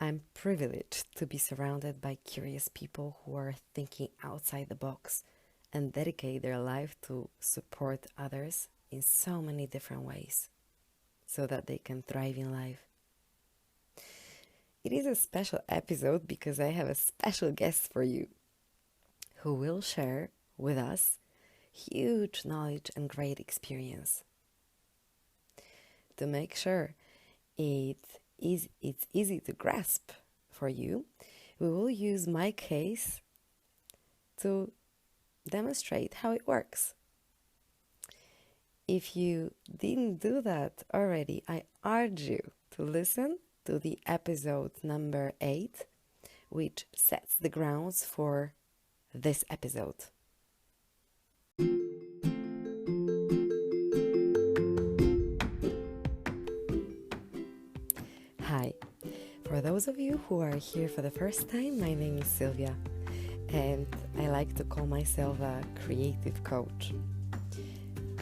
I'm privileged to be surrounded by curious people who are thinking outside the box and dedicate their life to support others in so many different ways so that they can thrive in life. It is a special episode because I have a special guest for you who will share with us huge knowledge and great experience. To make sure it's easy to grasp for you, we will use my case to demonstrate how it works. If you didn't do that already, I urge you to listen to the episode number 8, which sets the grounds for this episode. Hi, for those of you who are here for the first time, my name is Zofia, and I like to call myself a creative coach.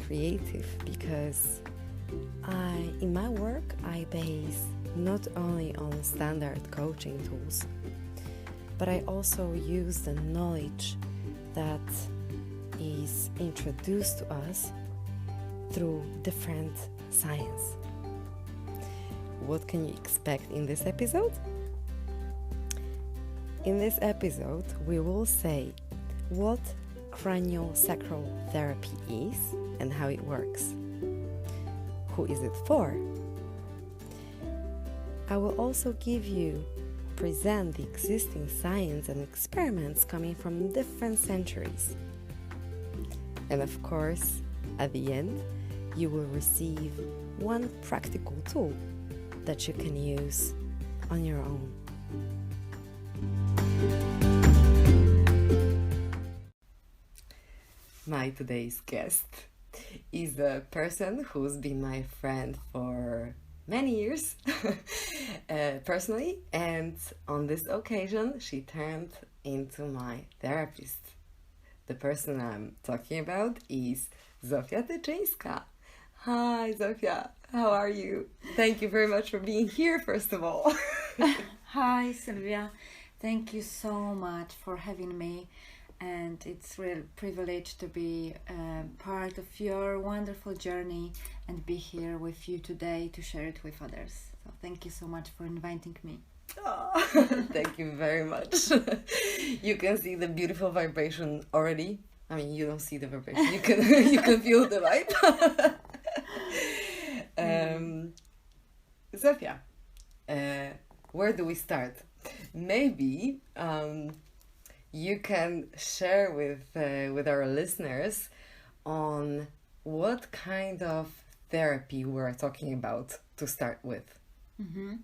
Creative because in my work, I base not only on standard coaching tools, but I also use the knowledge that is introduced to us through different science. What can you expect in this episode? In this episode, we will say what craniosacral therapy is and how it works. Who is it for? I will also present the existing science and experiments coming from different centuries. And of course, at the end, you will receive one practical tool that you can use on your own. My today's guest is a person who's been my friend for many years, personally, and on this occasion, she turned into my therapist. The person I'm talking about is Zofia. Hi, Zofia. How are you? Thank you very much for being here, first of all. Hi, Sylvia. Thank you so much for having me. And it's a real privilege to be part of your wonderful journey and be here with you today to share it with others. So thank you so much for inviting me. Oh, thank you very much. You can see the beautiful vibration already. I mean, you don't see the vibration. You can feel the vibe. Zofia, where do we start? Maybe you can share with our listeners on what kind of therapy we're talking about to start with. Mm-hmm.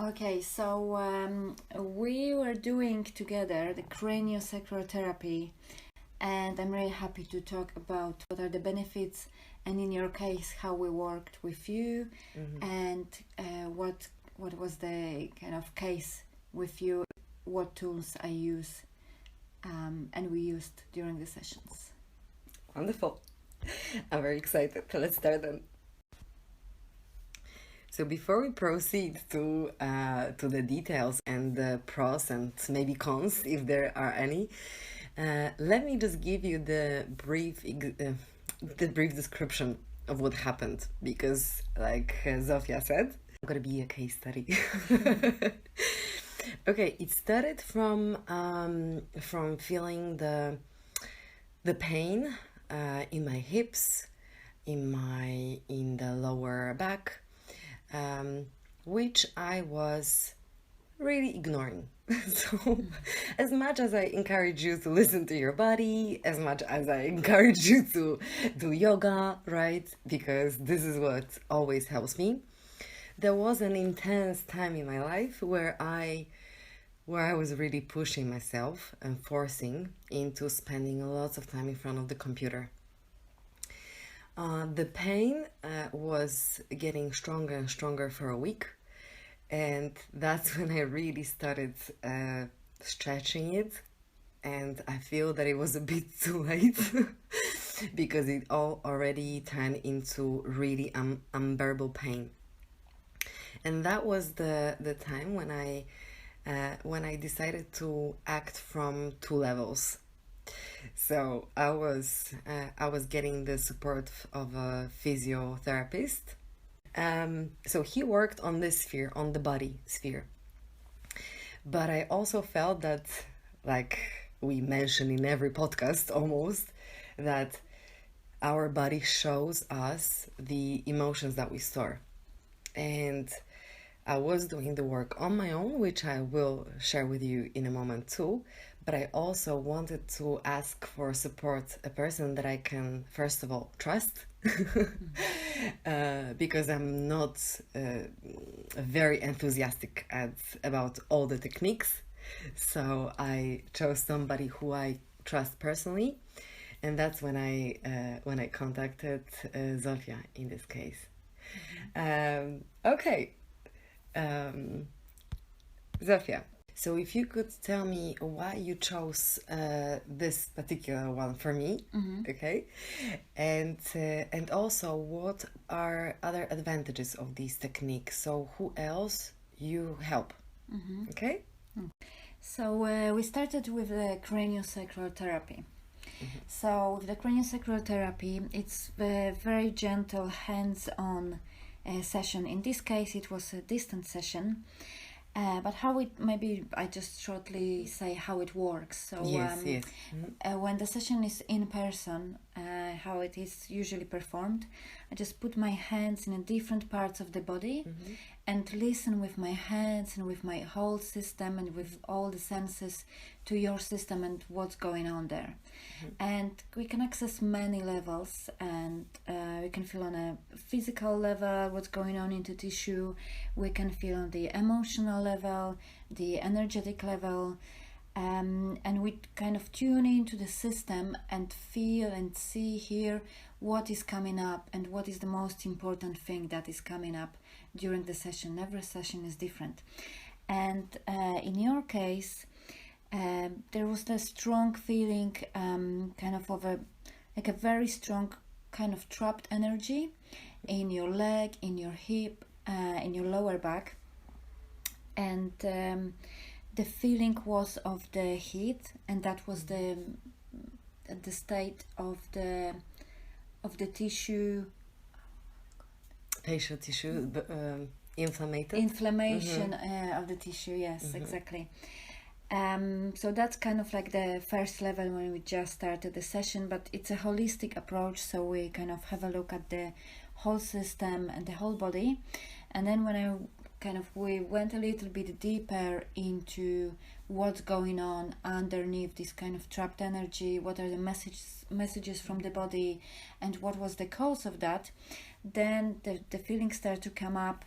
Okay, so we were doing together the Craniosacral Therapy, and I'm really happy to talk about what are the benefits, and in your case, how we worked with you, and what was the kind of case with you, what tools I use, and we used during the sessions. Wonderful. I'm very excited. Let's start then. So before we proceed to the details and the pros and maybe cons, if there are any, let me just give you the brief description of what happened, because like Zofia said, it's going to be a case study. Okay, it started from feeling the pain in my hips, in the lower back, which I was really ignoring. So as much as I encourage you to listen to your body, as much as I encourage you to do yoga, right? Because this is what always helps me. There was an intense time in my life where I was really pushing myself and forcing into spending lots of time in front of the computer. The pain was getting stronger and stronger for a week, and that's when I really started stretching it, and I feel that it was a bit too late because it all already turned into really unbearable pain. And that was the time when I decided to act from two levels. So I was getting the support of a physiotherapist. So he worked on this sphere, on the body sphere. But I also felt that, like we mention in every podcast almost, that our body shows us the emotions that we store. And I was doing the work on my own, which I will share with you in a moment too. But I also wanted to ask for support, a person that I can, first of all, trust. Because I'm not very enthusiastic about all the techniques. So I chose somebody who I trust personally. And that's when I contacted Zofia in this case. Okay. Zofia, so if you could tell me why you chose this particular one for me, okay, and also what are other advantages of these techniques? So who else you help, okay? So we started with the craniosacral therapy. So with the craniosacral therapy, it's a very gentle, hands-on session. In this case, it was a distant session. But how it, maybe I just shortly say how it works. So Yes. when the session is in person, how it is usually performed, I just put my hands in different parts of the body and listen with my hands and with my whole system and with all the senses to your system and what's going on there. And we can access many levels, and we can feel on a physical level what's going on into tissue. We can feel on the emotional level, the energetic level, and we kind of tune into the system and feel and see here what is coming up and what is the most important thing that is coming up during the session. Every session is different. And in your case, there was a strong feeling kind of a very strong kind of trapped energy in your leg, in your hip, in your lower back. And the feeling was of the heat, and that was the state of the tissue. Facial tissue, inflammation of the tissue. Yes, exactly. So that's kind of like the first level when we just started the session, but it's a holistic approach, so we kind of have a look at the whole system and the whole body. And then when we went a little bit deeper into what's going on underneath this kind of trapped energy, what are the messages from the body, and what was the cause of that, then the feelings start to come up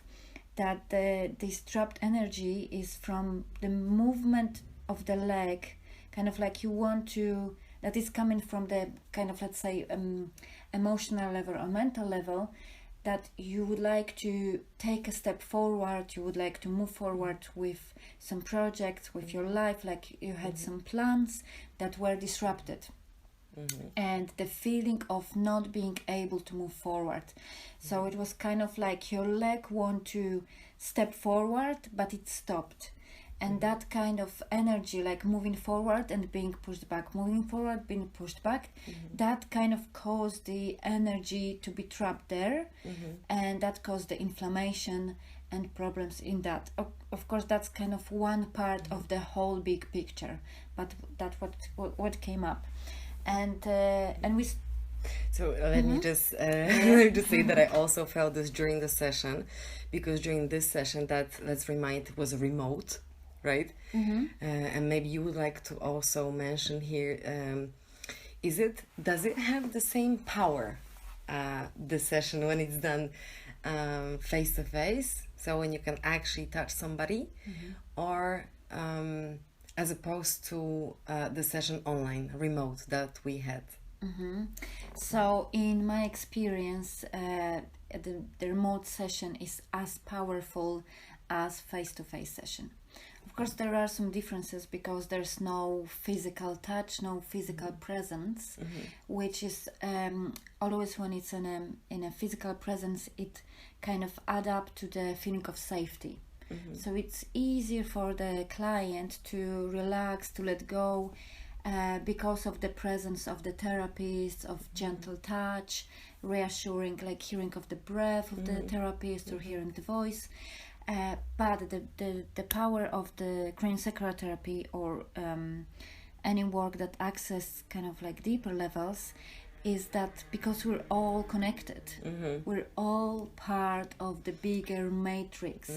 that this trapped energy is from the movement of the leg, kind of like you want to, that is coming from the kind of, let's say, emotional level or mental level, that you would like to take a step forward, you would like to move forward with some projects, with your life, like you had some plans that were disrupted. And the feeling of not being able to move forward. So it was kind of like your leg want to step forward, but it stopped. And that kind of energy, like moving forward and being pushed back, moving forward, being pushed back, that kind of caused the energy to be trapped there, and that caused the inflammation and problems in that. Of course, that's kind of one part of the whole big picture, but that's what came up. And we. So let me just say that I also felt this during the session, because during this session, that, let's remind, it was remote, right? And maybe you would like to also mention here, does it have the same power, the session, when it's done face to face, so when you can actually touch somebody, or as opposed to the session online, remote, that we had? So in my experience, the remote session is as powerful as face-to-face session. Of course, there are some differences because there's no physical touch, no physical presence, which is always when it's in a physical presence, it kind of add up to the feeling of safety. So it's easier for the client to relax, to let go, because of the presence of the therapist, of gentle touch, reassuring, like hearing of the breath of the therapist or hearing the voice. But the power of the craniosacral therapy or any work that access kind of like deeper levels is that because we're all connected, we're all part of the bigger matrix.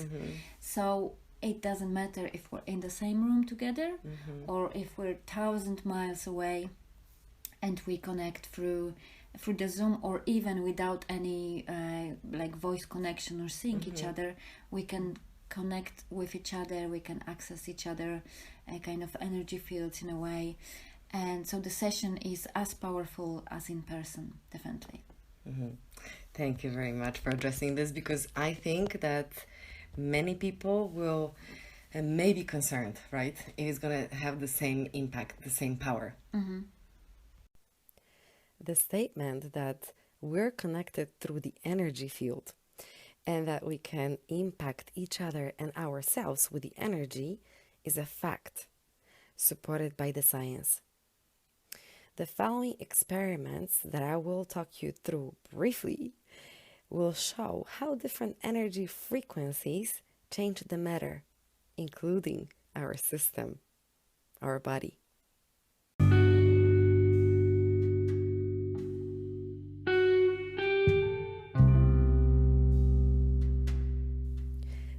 So it doesn't matter if we're in the same room together or if we're 1,000 miles away and we connect through the Zoom, or even without any like voice connection or seeing each other, we can connect with each other, we can access each other, a kind of energy fields in a way. And so the session is as powerful as in person, definitely. Thank you very much for addressing this, because I think that many people will may be concerned, right? It is going to have the same impact, the same power. The statement that we're connected through the energy field and that we can impact each other and ourselves with the energy is a fact, supported by the science. The following experiments that I will talk you through briefly will show how different energy frequencies change the matter, including our system, our body.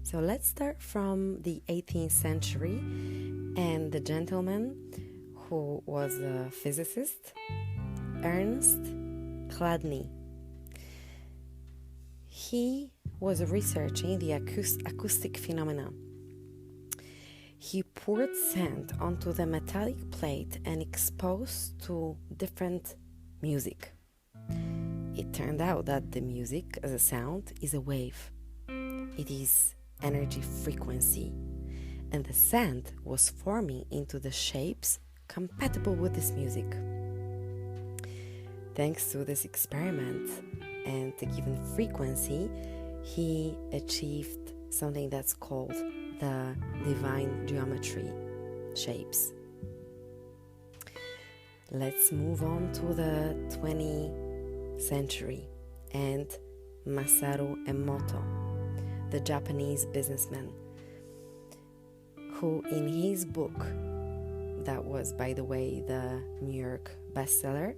So let's start from the 18th century and the gentleman who was a physicist, Ernst Chladni. He was researching the acoustic phenomena. He poured sand onto the metallic plate and exposed to different music. It turned out that the music as a sound is a wave. It is energy frequency, and the sand was forming into the shapes compatible with this music. Thanks to this experiment and the given frequency, he achieved something that's called the divine geometry shapes. Let's move on to the 20th century and Masaru Emoto, the Japanese businessman, who in his book, that was, by the way, the New York bestseller,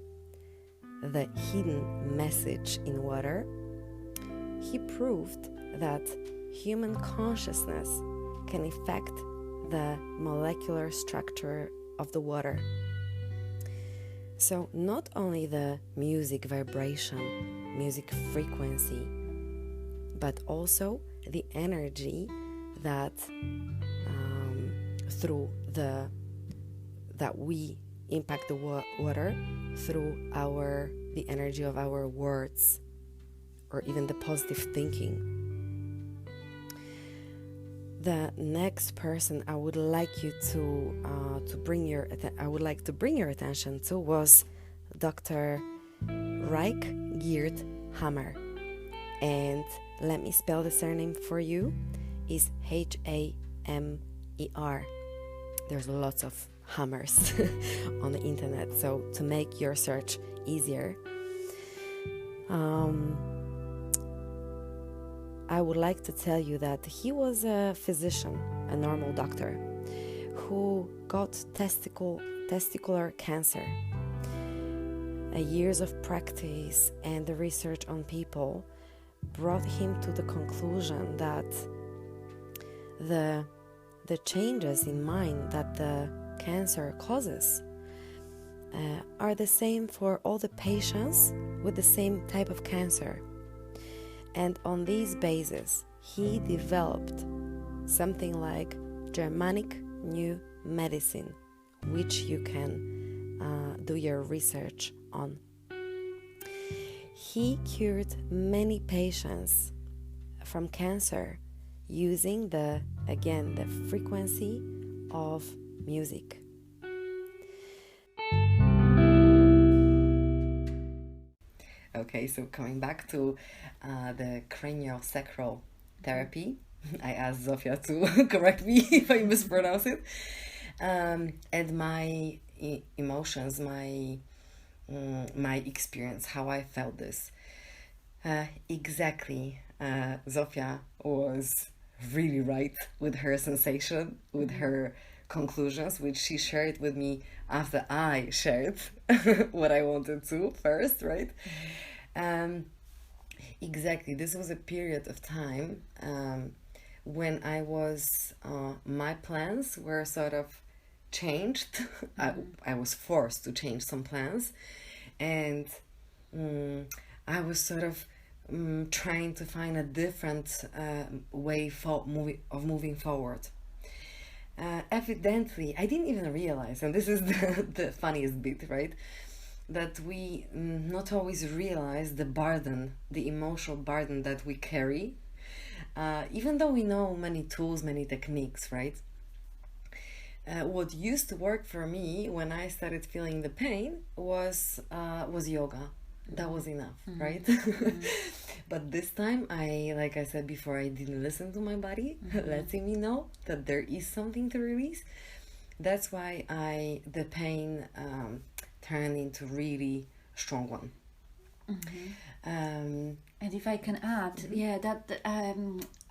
The Hidden Message in Water, he proved that human consciousness can affect the molecular structure of the water. So not only the music vibration, music frequency, but also the energy that that we impact the water through the energy of our words, or even the positive thinking. The next person I would like to bring your attention to was Dr. Reich Geert Hammer, and let me spell the surname for you. Is Hamer. There's lots of hammers on the internet, so to make your search easier, I would like to tell you that he was a physician, a normal doctor, who got testicular cancer. Years of practice and the research on people brought him to the conclusion that the changes in mind that the cancer causes are the same for all the patients with the same type of cancer. And on this basis, he developed something like Germanic New Medicine, which you can do your research on. He cured many patients from cancer using the frequency of music. Okay, so coming back to the craniosacral therapy, I asked Zofia to correct me if I mispronounce it. And my emotions, my experience, how I felt this. Exactly. Zofia was really right with her sensation, with her conclusions, which she shared with me after I shared what I wanted to first, right? Exactly. This was a period of time when I was, my plans were sort of changed. I was forced to change some plans, and I was sort of trying to find a different way of moving forward. Evidently, I didn't even realize, and this is the funniest bit, right? That we not always realize the burden, the emotional burden that we carry, even though we know many tools, many techniques, right? What used to work for me when I started feeling the pain was yoga. That was enough, right? But this time, like I said before, I didn't listen to my body, letting me know that there is something to release. That's why the pain turned into really strong one. And if I can add, that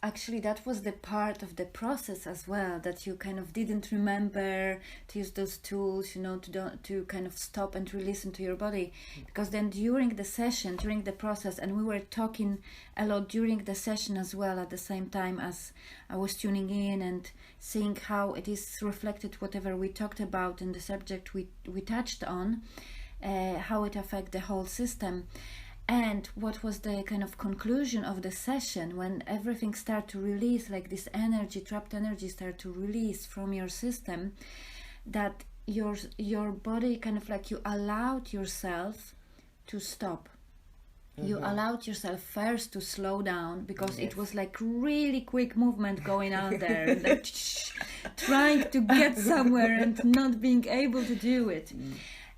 actually that was the part of the process as well, that you kind of didn't remember to use those tools, to kind of stop and re-listen to your body, because then during the session, during the process, and we were talking a lot during the session as well, at the same time as I was tuning in and seeing how it is reflected, whatever we talked about in the subject we touched on, how it affects the whole system. And what was the kind of conclusion of the session, when everything started to release, like this energy, trapped energy started to release from your system, that your body kind of like, you allowed yourself to stop. You allowed yourself first to slow down, because it was like really quick movement going on there, like trying to get somewhere and not being able to do it.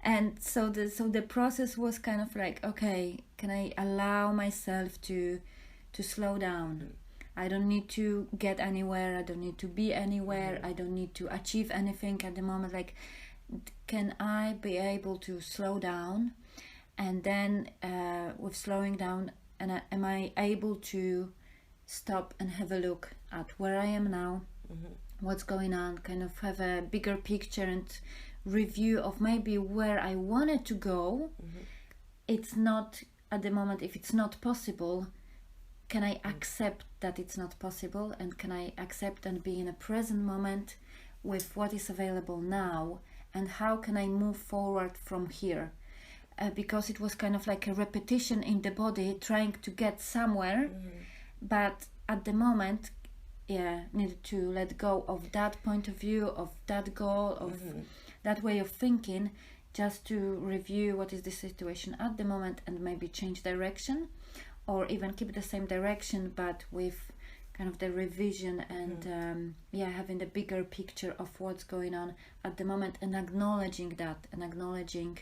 And so the process was kind of like, okay, can I allow myself to slow down? I don't need to get anywhere. I don't need to be anywhere. I don't need to achieve anything at the moment. Like, can I be able to slow down? And then with slowing down, am I able to stop and have a look at where I am now, what's going on, kind of have a bigger picture and review of maybe where I wanted to go. It's not at the moment. If it's not possible, can I accept that it's not possible, and can I accept and be in a present moment with what is available now, and how can I move forward from here? Because it was kind of like a repetition in the body, trying to get somewhere, but at the moment, needed to let go of that point of view, of that goal, of that way of thinking, just to review what is the situation at the moment, and maybe change direction, or even keep the same direction but with kind of the revision and having the bigger picture of what's going on at the moment, and acknowledging that, and acknowledging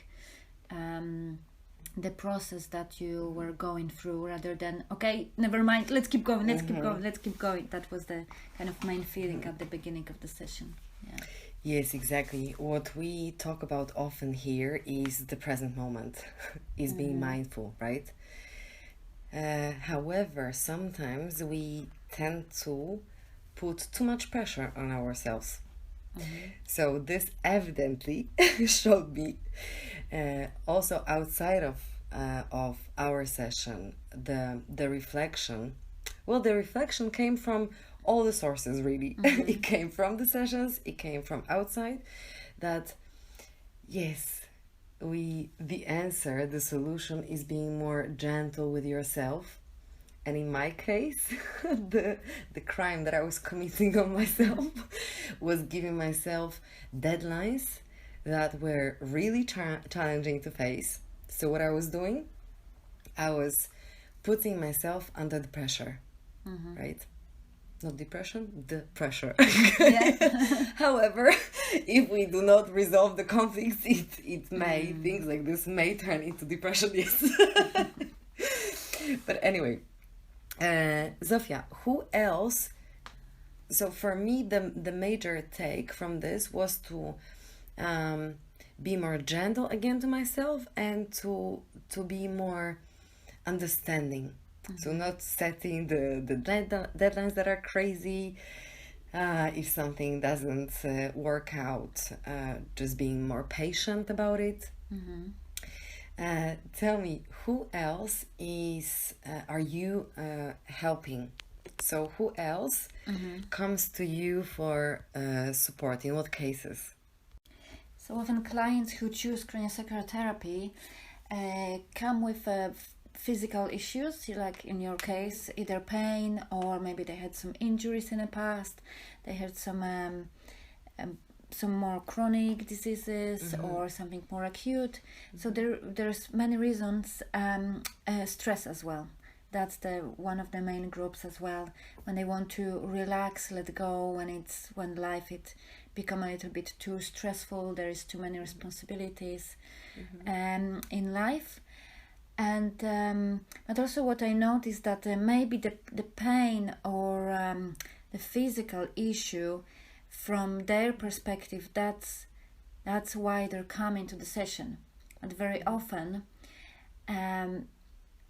the process that you were going through, rather than, okay, never mind, let's keep going. That was the kind of main feeling at the beginning of the session. Yes, exactly. What we talk about often here is the present moment, is being mindful, right? However, sometimes we tend to put too much pressure on ourselves. So this evidently showed me also outside of our session, the reflection. Well, the reflection came from all the sources, really. It came from the sessions, it came from outside, that yes, the answer, the solution is being more gentle with yourself. And in my case, the crime that I was committing on myself was giving myself deadlines that were really challenging to face. So what I was doing, I was putting myself under the pressure, right? not depression, the pressure. Yeah. However, if we do not resolve the conflicts, it may, things like this may turn into depression, yes. But anyway, Zofia, who else? So for me, the major take from this was to be more gentle again to myself, and to be more understanding. So not setting the deadlines that are crazy. If something doesn't work out, just being more patient about it. Tell me, who else are you helping? So who else comes to you for support? In what cases? So often clients who choose craniosacral therapy come with physical issues, like in your case, either pain, or maybe they had some injuries in the past, they had some more chronic diseases, or something more acute. So there's many reasons. Stress as well. That's one of the main groups as well. When they want to relax, let go, when life it become a little bit too stressful, there is too many responsibilities in life. And but also what I noticed that maybe the pain or the physical issue, from their perspective, that's why they're coming to the session. And very often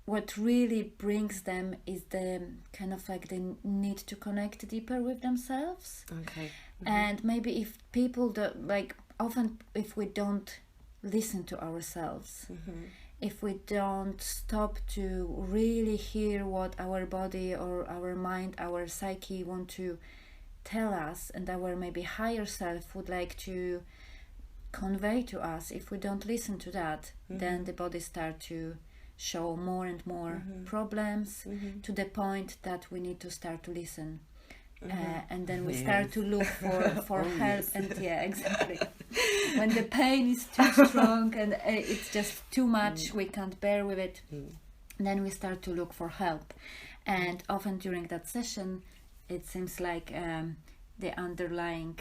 what really brings them is the kind of like the need to connect deeper with themselves. Okay. And maybe if people often if we don't listen to ourselves, if we don't stop to really hear what our body or our mind, our psyche want to tell us, and our maybe higher self would like to convey to us, if we don't listen to that, then the body start to show more and more problems, to the point that we need to start to listen. And then we start to look for help. Yes. And yeah, exactly. When the pain is too strong and it's just too much, we can't bear with it, then we start to look for help. And often during that session, it seems like the underlying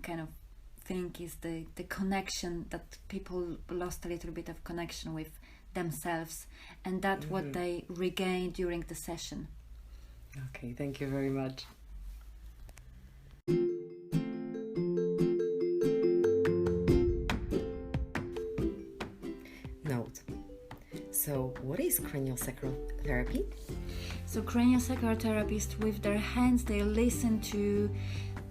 kind of thing is the connection, that people lost a little bit of connection with themselves, and that's what they regain during the session. Okay, thank you very much. Note. So, what is craniosacral therapy? So, craniosacral therapists, with their hands, they listen to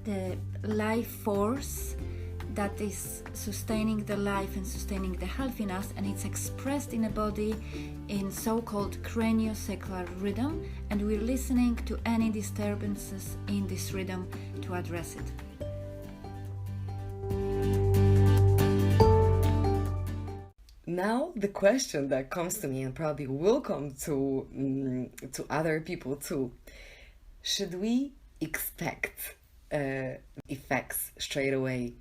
the life force that is sustaining the life and sustaining the health in us, and it's expressed in the body in so-called craniosacral rhythm, and we're listening to any disturbances in this rhythm to address it. Now the question that comes to me, and probably will come to other people too: should we expect effects straight away?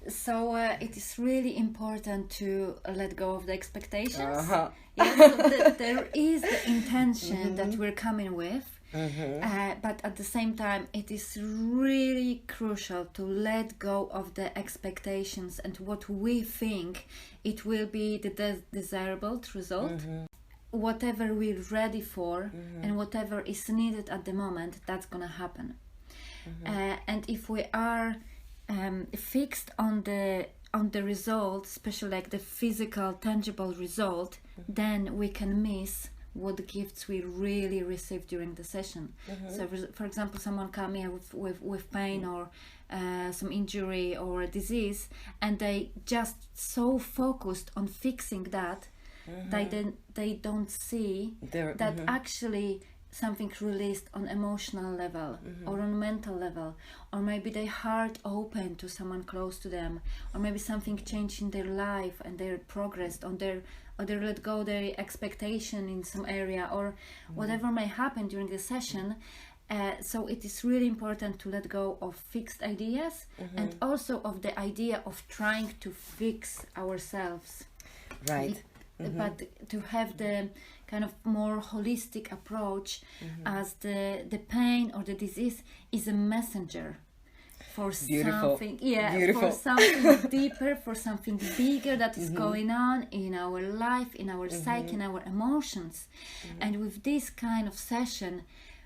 So it is really important to let go of the expectations. Yes, so there is the intention that we're coming with, but at the same time it is really crucial to let go of the expectations and what we think it will be the desirable result. Whatever we're ready for and whatever is needed at the moment, that's gonna happen. And if we are fixed on the result, especially like the physical tangible result, then we can miss what gifts we really receive during the session. So for example, someone come here with pain or some injury or a disease, and they just so focused on fixing that, they don't see that actually something released on emotional level or on mental level, or maybe their heart opened to someone close to them, or maybe something changed in their life and their progress on their, or they let go their expectation in some area, or whatever may happen during the session. So it is really important to let go of fixed ideas and also of the idea of trying to fix ourselves. Right. But to have the kind of more holistic approach, as the pain or the disease is a messenger for something, for something deeper, for something bigger that is going on in our life, in our psyche, in our emotions. And with this kind of session,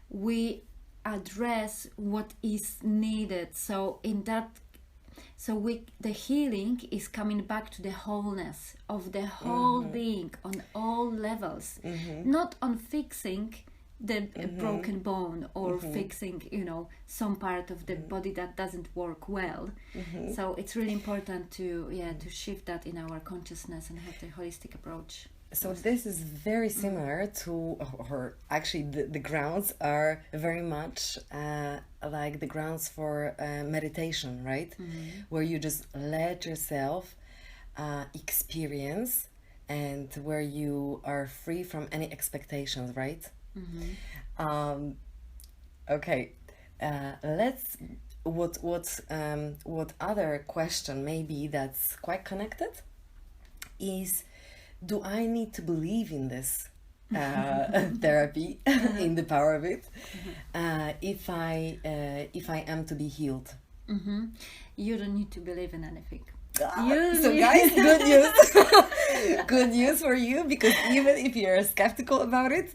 we address what is needed. The healing is coming back to the wholeness of the whole being on all levels, not on fixing the broken bone or fixing, some part of the body that doesn't work well. So it's really important to shift that in our consciousness and have the holistic approach. So this is very similar to, or actually the grounds are very much like the grounds for meditation, right? Where you just let yourself experience, and where you are free from any expectations, right? Okay, let's. What other question maybe that's quite connected is, do I need to believe in this therapy, in the power of it, if I am to be healed? You don't need to believe in anything. So guys, good news. Good news for you, because even if you're skeptical about it,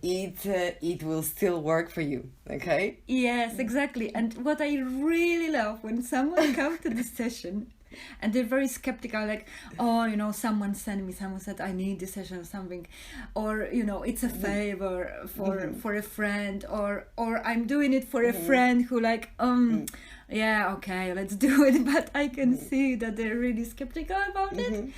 it will still work for you. Okay? Yes, exactly. And what I really love when someone comes to this session and they're very skeptical, like, someone said I need this session or something, or it's a favor for a friend, or I'm doing it for a friend who yeah, okay, let's do it. But I can see that they're really skeptical about it.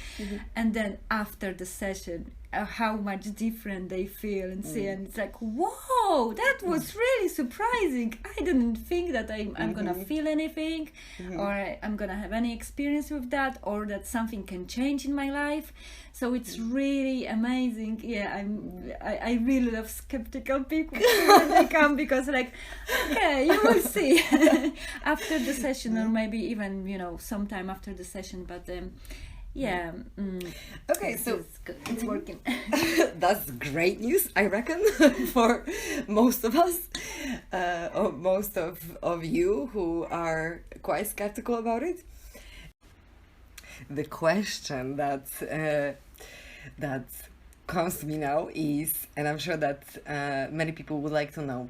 And then after the session, how much different they feel and see, and it's like, whoa, that was really surprising. I didn't think that I'm gonna feel anything, or I'm gonna have any experience with that, or that something can change in my life. So it's really amazing. I really love skeptical people when they come, because okay, you will see after the session, or maybe even sometime after the session. But okay, so it's working. That's great news, I reckon, for most of us, or most of you who are quite skeptical about it. The question that comes to me now is, and I'm sure that many people would like to know,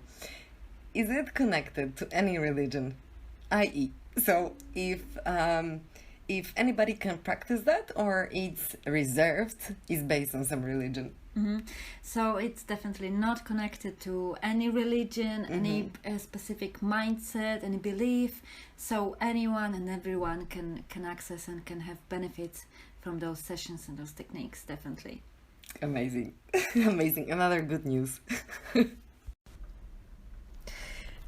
is it connected to any religion? I.e., so if anybody can practice that, or it's reserved, is based on some religion? So it's definitely not connected to any religion, any specific mindset, any belief. So anyone and everyone can access and can have benefits from those sessions and those techniques, definitely. Amazing. Amazing. Another good news.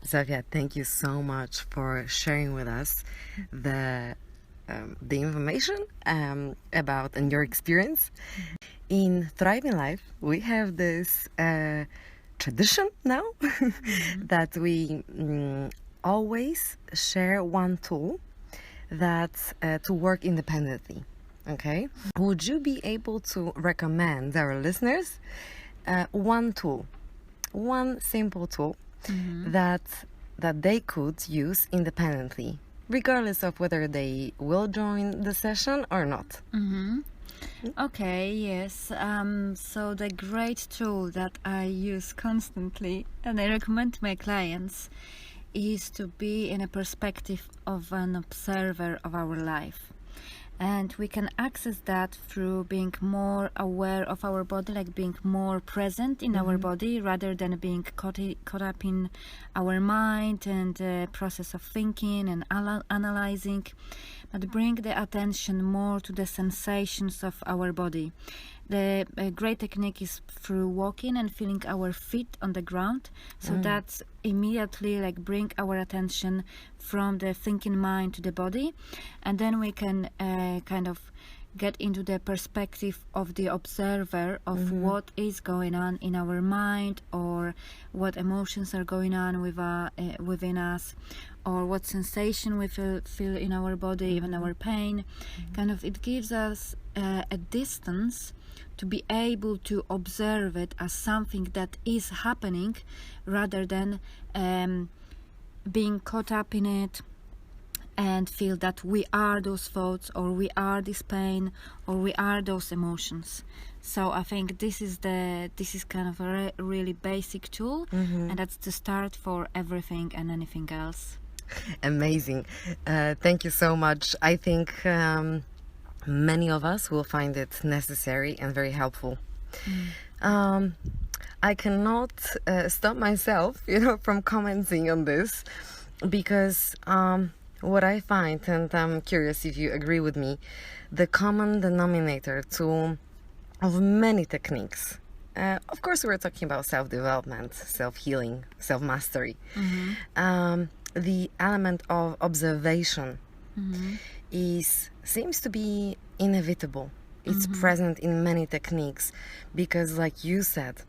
Zofia, thank you so much for sharing with us the information about and your experience. In Thriving Life, we have this tradition now that we always share one tool that's to work independently. Okay, would you be able to recommend our listeners one tool, one simple tool that they could use independently, regardless of whether they will join the session or not? Okay, yes. So the great tool that I use constantly and I recommend to my clients is to be in a perspective of an observer of our life. And we can access that through being more aware of our body, like being more present in our body, rather than being caught up in our mind and the process of thinking and analyzing, but bring the attention more to the sensations of our body. The great technique is through walking and feeling our feet on the ground. So that's immediately bring our attention from the thinking mind to the body. And then we can kind of get into the perspective of the observer of what is going on in our mind, or what emotions are going on within us, or what sensation we feel in our body, even our pain. Kind of it gives us a distance, to be able to observe it as something that is happening, rather than being caught up in it and feel that we are those thoughts, or we are this pain, or we are those emotions. So I think this is kind of a really basic tool, and that's the start for everything and anything else. Amazing. Thank you so much. I think many of us will find it necessary and very helpful. I cannot stop myself, from commenting on this, because what I find, and I'm curious if you agree with me, the common denominator of many techniques. Of course, we're talking about self-development, self-healing, self-mastery. The element of observation seems to be inevitable. It's present in many techniques because, like you said,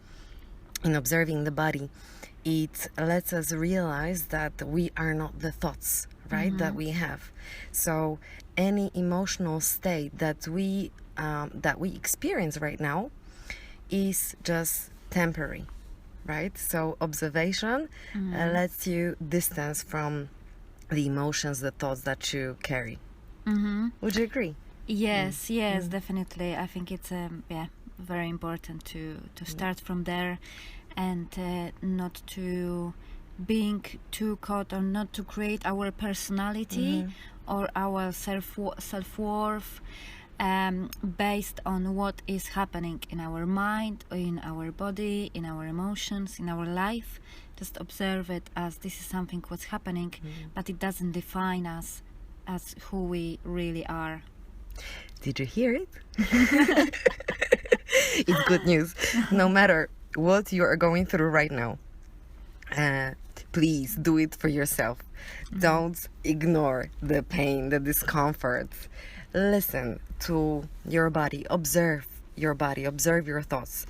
in observing the body, it lets us realize that we are not the thoughts, right, that we have. So any emotional state that we experience right now is just temporary, right? So observation lets you distance from the emotions, the thoughts that you carry. Would you agree? Yes, definitely. I think it's very important to start from there, and not to being too caught, or not to create our personality or our self-worth based on what is happening in our mind, or in our body, in our emotions, in our life. Just observe it as this is something what's happening, but it doesn't define us as who we really are. Did you hear it? It's good news. No matter what you are going through right now, please do it for yourself. Don't ignore the pain, the discomfort. Listen to your body, observe your body, observe your thoughts.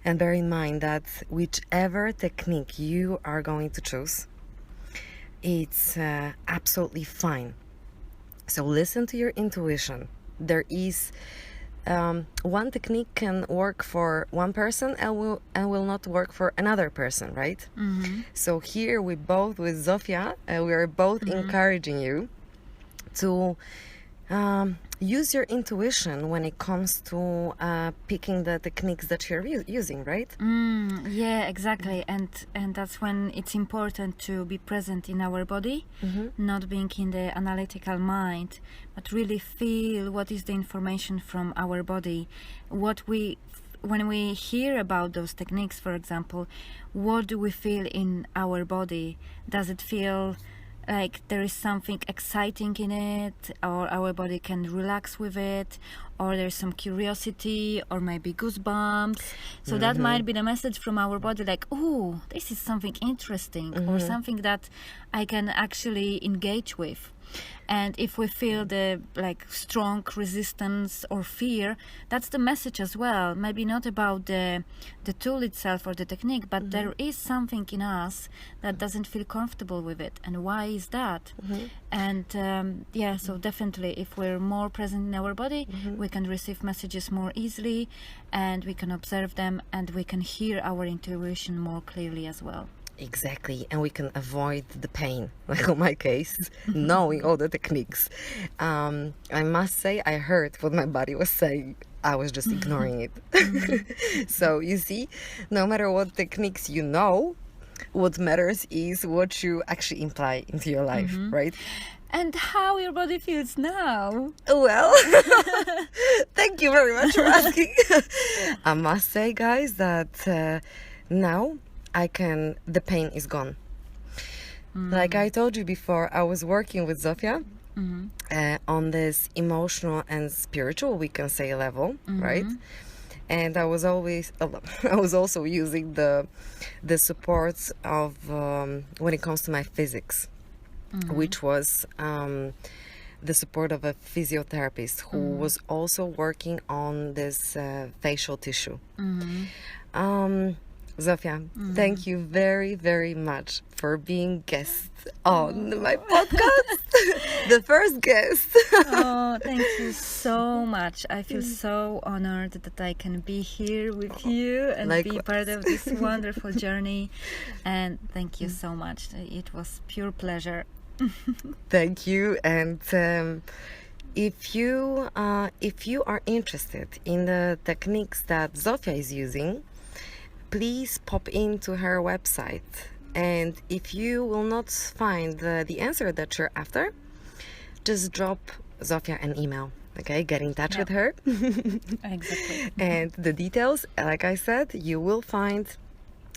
And bear in mind that whichever technique you are going to choose, it's absolutely fine. So listen to your intuition. There is one technique can work for one person and will not work for another person, right? So here with Zofia, we are both encouraging you to use your intuition when it comes to picking the techniques that you're using, right? Yeah, exactly. And that's when it's important to be present in our body, not being in the analytical mind, but really feel what is the information from our body. When we hear about those techniques, for example, what do we feel in our body? Does it feel like there is something exciting in it, or our body can relax with it, or there's some curiosity, or maybe goosebumps? So that might be the message from our body, like, oh, this is something interesting, or something that I can actually engage with. And if we feel the strong resistance or fear, that's the message as well. Maybe not about the tool itself or the technique, but there is something in us that doesn't feel comfortable with it. And why is that? And so definitely, if we're more present in our body, we can receive messages more easily, and we can observe them, and we can hear our intuition more clearly as well. Exactly, and we can avoid the pain, like in my case, knowing all the techniques. I must say, I heard what my body was saying. I was just ignoring it. So you see, no matter what techniques you know, what matters is what you actually imply into your life, right? And how your body feels now. Well, thank you very much for asking. I must say, guys, that now the pain is gone. Like I told you before, I was working with Zofia on this emotional and spiritual, we can say, level, right? And I was also using the supports of when it comes to my physics, which was the support of a physiotherapist who was also working on this facial tissue. Zofia, thank you very, very much for being guest on my podcast. the first guest. Oh, thank you so much. I feel so honored that I can be here with you and be part of this wonderful journey. And thank you so much. It was pure pleasure. Thank you. And if you are interested in the techniques that Zofia is using, please pop into her website. And if you will not find the answer that you're after, just drop Zofia an email. Okay, get in touch with her. Exactly. And the details, like I said, you will find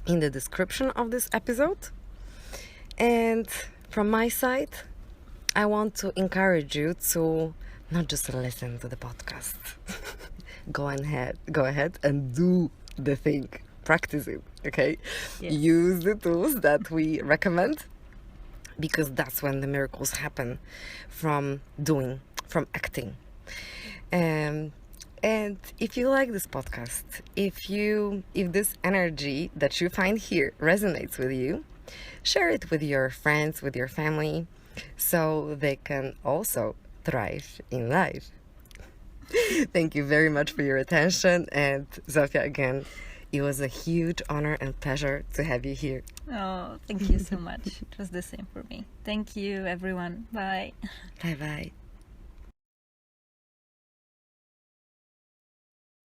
in the description of this episode. And from my side, I want to encourage you to not just listen to the podcast. Go ahead and do the thing. Practice it, okay? Yes. Use the tools that we recommend, because that's when the miracles happen, from doing, from acting. And if you like this podcast, if this energy that you find here resonates with you, share it with your friends, with your family, so they can also thrive in life. Thank you very much for your attention. And Zofia, again, it was a huge honor and pleasure to have you here. Oh, thank you so much. It was the same for me. Thank you, everyone. Bye. Bye-bye.